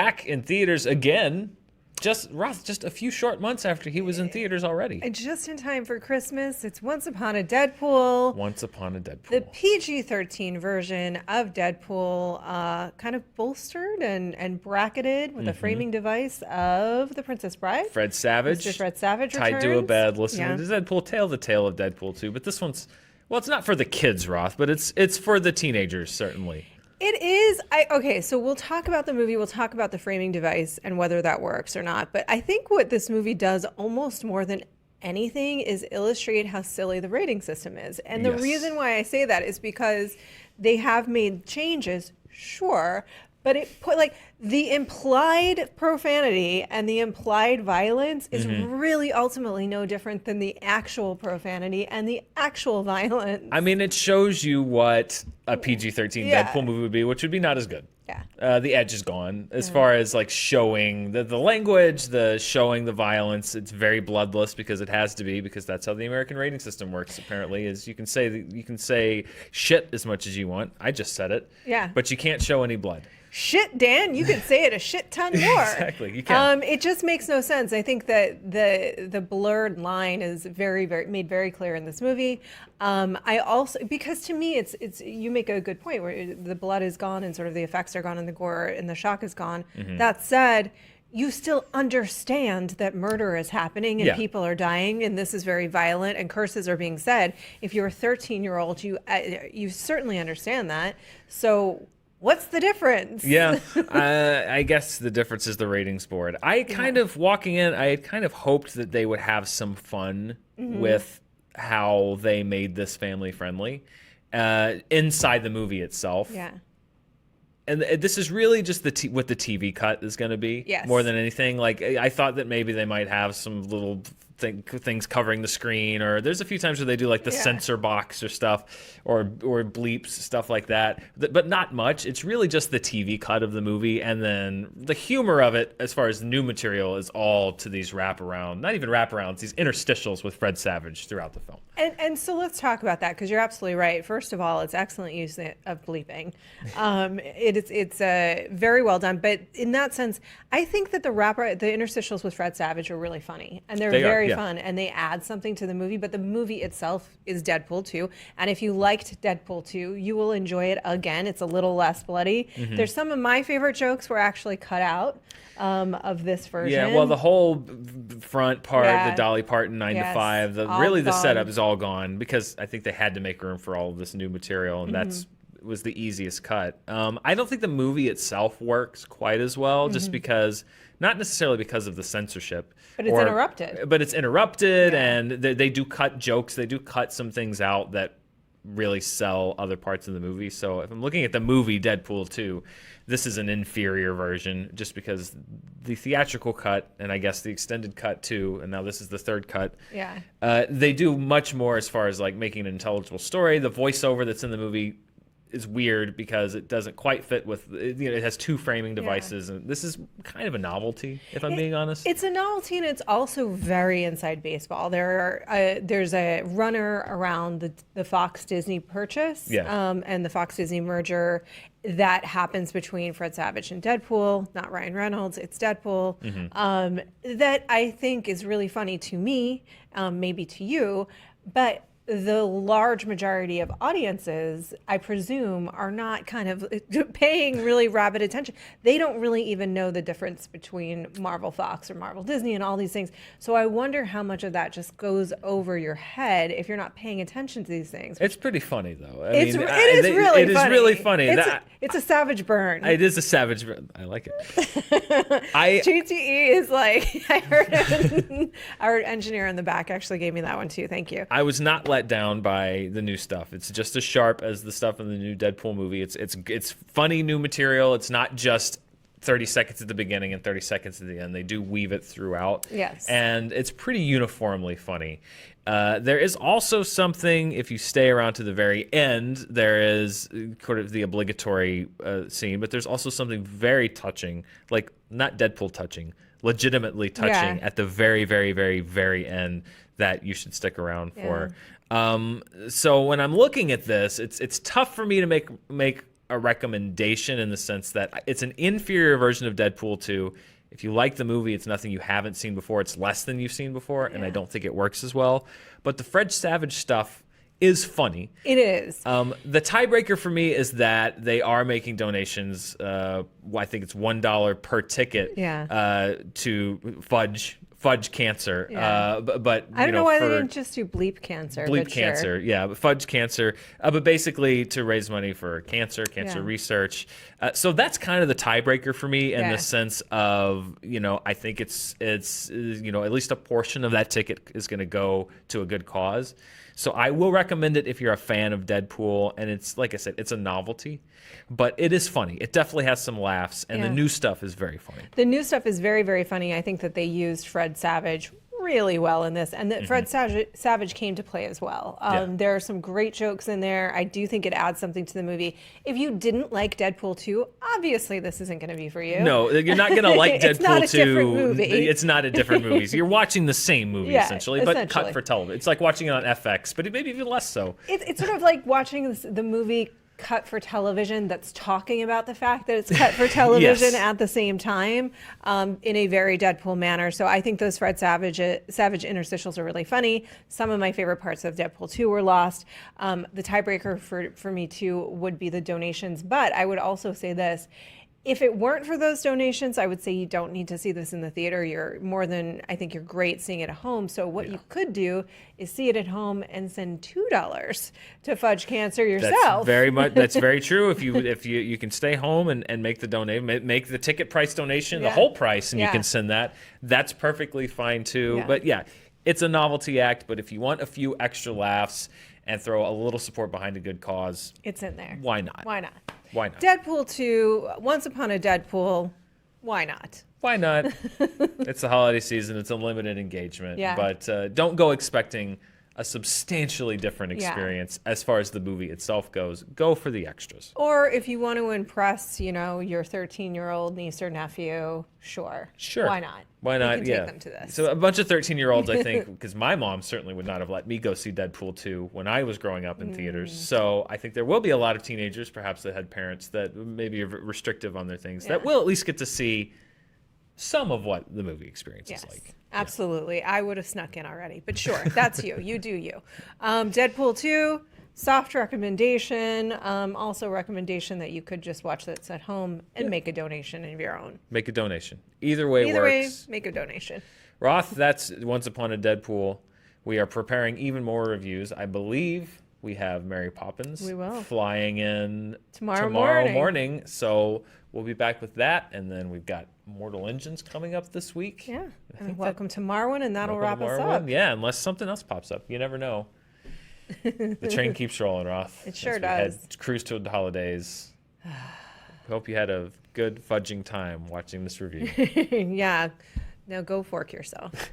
back in theaters again. Just a few short months after he was in theaters already. And just in time for Christmas, it's Once Upon a Deadpool. Once Upon a Deadpool. The PG-13 version of Deadpool, kind of bolstered and bracketed with a framing device of The Princess Bride. Fred Savage. Mr. Fred Savage tied returns. to a bed, listening Yeah. to Deadpool, the tale of Deadpool too. But this one's, well, it's not for the kids, Roth, but it's for the teenagers, certainly. It is. Okay, so we'll talk about the movie. We'll talk about the framing device and whether that works or not. But I think what this movie does almost more than anything is illustrate how silly the rating system is. And the Yes. reason why I say that is because they have made changes, sure, but it put like the implied profanity and the implied violence is really ultimately no different than the actual profanity and the actual violence. I mean, it shows you what a PG-13 Yeah. Deadpool movie would be, which would be not as good. Yeah. The edge is gone as far as like showing the language, showing the violence. It's very bloodless because it has to be, because that's how the American rating system works. Apparently, is you can say shit as much as you want. I just said it. Yeah. But you can't show any blood. Shit, Dan, you could say it a shit ton more. Exactly, you can. It just makes no sense. I think that the blurred line is very made very clear in this movie. I also, because to me, it's you make a good point where the blood is gone and sort of the effects are gone and the gore and the shock is gone. That said, you still understand that murder is happening and people are dying and this is very violent and curses are being said. If you're a 13-year-old, you certainly understand that. So what's the difference? Yeah, I guess the difference is the ratings board. I kind of, walking in, I had kind of hoped that they would have some fun with how they made this family friendly inside the movie itself. Yeah. And this is really just what the TV cut is going to be, Yes. more than anything. Like, I thought that maybe they might have some little things covering the screen, or there's a few times where they do like the censor box or stuff, or bleeps, stuff like that. But not much. It's really just the TV cut of the movie, and then the humor of it, as far as new material, is all to these not even wraparounds, these interstitials with Fred Savage throughout the film. And so let's talk about that, because you're absolutely right. First of all, it's excellent use of bleeping. It's very well done. But in that sense, I think that the interstitials with Fred Savage are really funny, and they're very fun, and they add something to the movie. But the movie itself is Deadpool 2, and if you liked Deadpool 2, you will enjoy it again. It's a little less bloody. There's some of my favorite jokes were actually cut out of this version. Yeah, well, the whole front part, the Dolly Parton 9 to 5, the setup is all gone, because I think they had to make room for all of this new material, and that's was the easiest cut. I don't think the movie itself works quite as well, just because, not necessarily because of the censorship. But it's interrupted. But it's interrupted, and they do cut jokes. They do cut some things out that really sell other parts of the movie. So if I'm looking at the movie Deadpool 2, this is an inferior version, just because the theatrical cut, and I guess the extended cut too, and now this is the third cut. Yeah. They do much more as far as like making an intelligible story. The voiceover that's in the movie is weird because it doesn't quite fit with, it has two framing devices, and this is kind of a novelty, if I'm being honest. It's a novelty, and it's also very inside baseball. There's a runner around the Fox Disney purchase and the Fox Disney merger that happens between Fred Savage and Deadpool, not Ryan Reynolds, it's Deadpool, that I think is really funny to me, maybe to you, but the large majority of audiences, I presume, are not kind of paying really rabid attention. They don't really even know the difference between Marvel Fox or Marvel Disney and all these things. So I wonder how much of that just goes over your head if you're not paying attention to these things. It's pretty funny, though. It is really funny. It's a savage burn. It is a savage burn. I like it. GTE is like, I heard our engineer in the back actually gave me that one too. Thank you. I was not let down by the new stuff. It's just as sharp as the stuff in the new Deadpool movie. It's funny new material. It's not just 30 seconds at the beginning and 30 seconds at the end. They do weave it throughout. Yes. And it's pretty uniformly funny. There is also something, if you stay around to the very end, there is sort of the obligatory scene, but there's also something very touching, like not Deadpool touching, legitimately touching at the very, very, very, very end that you should stick around for. So when I'm looking at this, it's tough for me to make a recommendation in the sense that it's an inferior version of Deadpool 2. If you like the movie, it's nothing you haven't seen before. It's less than you've seen before, and I don't think it works as well. But the Fred Savage stuff is funny. It is. The tiebreaker for me is that they are making donations. I think it's $1 per ticket to Fudge Cancer. But I don't know why they didn't just do Bleep Cancer. Bleep Cancer, but Fudge Cancer. But basically to raise money for cancer research. So that's kind of the tiebreaker for me in the sense of, I think it's at least a portion of that ticket is going to go to a good cause. So I will recommend it if you're a fan of Deadpool, and it's, like I said, it's a novelty, but it is funny. It definitely has some laughs, and the new stuff is very funny. The new stuff is very, very funny. I think that they used Fred Savage really well in this, and that Fred Savage came to play as well. There are some great jokes in there. I do think it adds something to the movie. If you didn't like Deadpool 2, obviously this isn't going to be for you. No, you're not going to like Deadpool 2. It's not a different movie. It's not a different movie. You're watching the same movie, essentially, but cut for television. It's like watching it on FX, but maybe even less so. It's sort of like watching the movie cut for television that's talking about the fact that it's cut for television at the same time in a very Deadpool manner. So I think those Fred Savage interstitials are really funny. Some of my favorite parts of Deadpool 2 were lost. The tiebreaker for me too would be the donations, but I would also say this. If it weren't for those donations, I would say you don't need to see this in the theater. I think you're great seeing it at home. So what you could do is see it at home and send $2 to Fudge Cancer yourself. That's very true. If you can stay home and make the donation, make the ticket price donation the whole price, and you can send that. That's perfectly fine too. Yeah. But it's a novelty act. But if you want a few extra laughs and throw a little support behind a good cause, it's in there. Why not? Why not? Why not? Deadpool 2, Once Upon a Deadpool, why not? Why not? It's the holiday season. It's a limited engagement. Yeah. But don't go expecting a substantially different experience as far as the movie itself goes. Go for the extras. Or if you want to impress, your 13-year-old niece or nephew, sure. Why not? Why not? You can take them to this. So a bunch of 13-year-olds, I think, because my mom certainly would not have let me go see Deadpool 2 when I was growing up in theaters. So I think there will be a lot of teenagers, perhaps, that had parents that maybe are restrictive on their things, that will at least get to see some of what the movie experience is like. Absolutely. I would have snuck in already, but sure, that's you. You do you. Deadpool 2, soft recommendation. Also recommendation that you could just watch this at home and make a donation of your own. Make a donation. Either way works. Make a donation. Roth, that's Once Upon a Deadpool. We are preparing even more reviews. I believe we have Mary Poppins flying in tomorrow morning. So we'll be back with that. And then we've got Mortal Engines coming up this week. Yeah. And welcome to Marwin, and that'll wrap us up. Yeah, unless something else pops up. You never know. The train keeps rolling, Roth. It sure does. Cruise to the holidays. Hope you had a good fudging time watching this review. Yeah. Now go fork yourself.